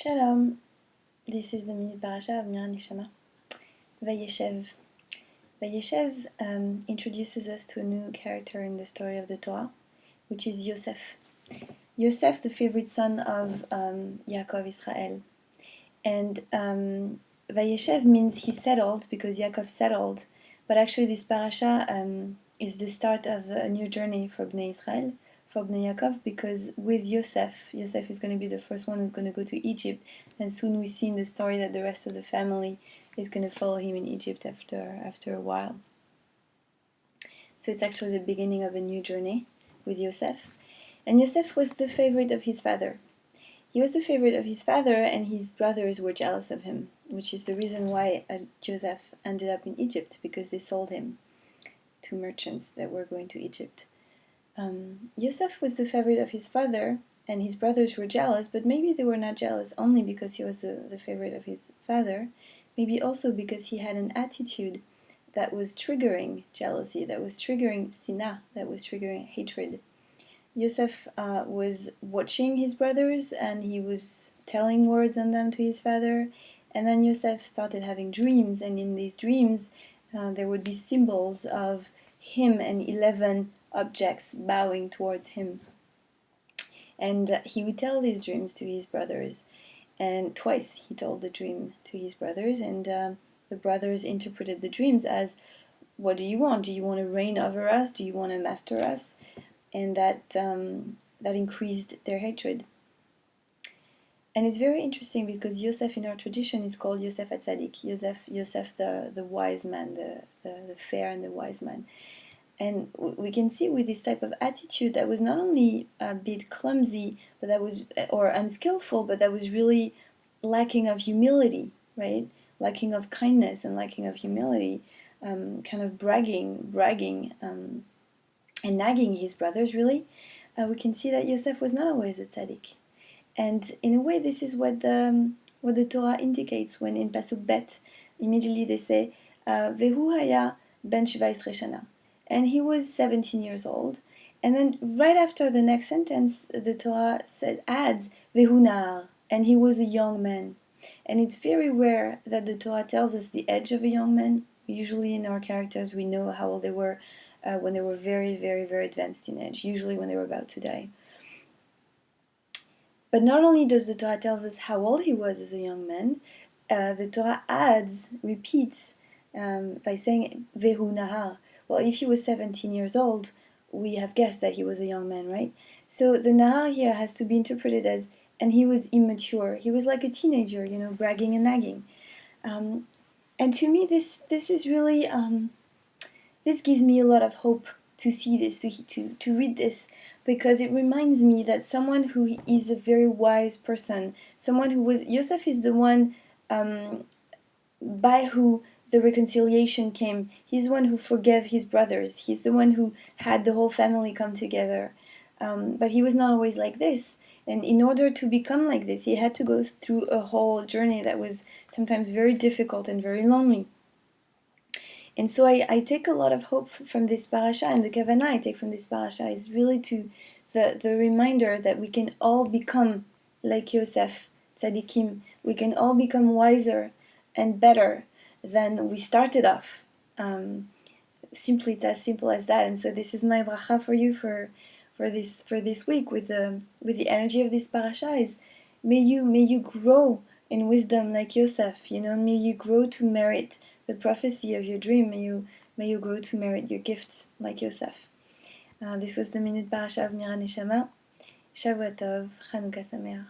Shalom, this is the minute Parasha of Mira, Neshama. Vayeshev. Vayeshev introduces us to a new character in the story of the Torah, which is Yosef. Yosef, the favorite son of Yaakov Israel. And Vayeshev means he settled, because Yaakov settled. But actually this Parasha is the start of a new journey for Bnei Israel, for Bnei Yaakov, because with Yosef is going to be the first one who's going to go to Egypt, and soon we see in the story that the rest of the family is going to follow him in Egypt after a while. So it's actually the beginning of a new journey with Yosef. And Yosef was the favorite of his father. He was the favorite of his father, and his brothers were jealous of him, which is the reason why Joseph ended up in Egypt, because they sold him to merchants that were going to Egypt. Yosef was the favorite of his father, and his brothers were jealous, but maybe they were not jealous only because he was the favorite of his father, maybe also because he had an attitude that was triggering jealousy, that was triggering sinah, that was triggering hatred. Yosef was watching his brothers, and he was telling words on them to his father, and then Yosef started having dreams, and in these dreams there would be symbols of him and 11 objects bowing towards him. And he would tell these dreams to his brothers, and twice he told the dream to his brothers, and the brothers interpreted the dreams as, what do you want? Do you want to reign over us? Do you want to master us? And that increased their hatred. And it's very interesting because Yosef in our tradition is called Yosef Tsadik, Yosef the wise man, the fair and the wise man. And we can see with this type of attitude that was not only a bit clumsy, but that was, or unskillful, but that was really lacking of humility, right? Lacking of kindness and lacking of humility, kind of bragging, and nagging his brothers, really. We can see that Yosef was not always a tzaddik. And in a way, this is what the Torah indicates when in Pasuk Bet, immediately they say, Vehu haya ben 17 shana. And he was 17 years old. And then right after the next sentence, the Torah adds, Vehu na'ar, and he was a young man. And it's very rare that the Torah tells us the age of a young man. Usually in our characters, we know how old they were when they were very, very, very advanced in age, usually when they were about to die. But not only does the Torah tell us how old he was as a young man, the Torah repeats by saying, Vehu na'ar. Well, if he was 17 years old, we have guessed that he was a young man, right? So the nahar here has to be interpreted as, and he was immature. He was like a teenager, bragging and nagging. And to me, this is really, this gives me a lot of hope to see this, to read this, because it reminds me that someone who is a very wise person, Yosef is the one by who the reconciliation came. He's the one who forgave his brothers. He's the one who had the whole family come together. But he was not always like this. And in order to become like this, he had to go through a whole journey that was sometimes very difficult and very lonely. And so I take a lot of hope from this parasha, and the kavannah I take from this parasha is really to the reminder that we can all become like Yosef, tzadikim. We can all become wiser and better than we started off. It's as simple as that. And so this is my bracha for you for this week with the energy of this parasha is may you grow in wisdom like Yosef. May you grow to merit the prophecy of your dream. May you grow to merit your gifts like Yosef. This was the minute Parasha of Mira, Neshama. Shavua Tov, Chanukah Sameach.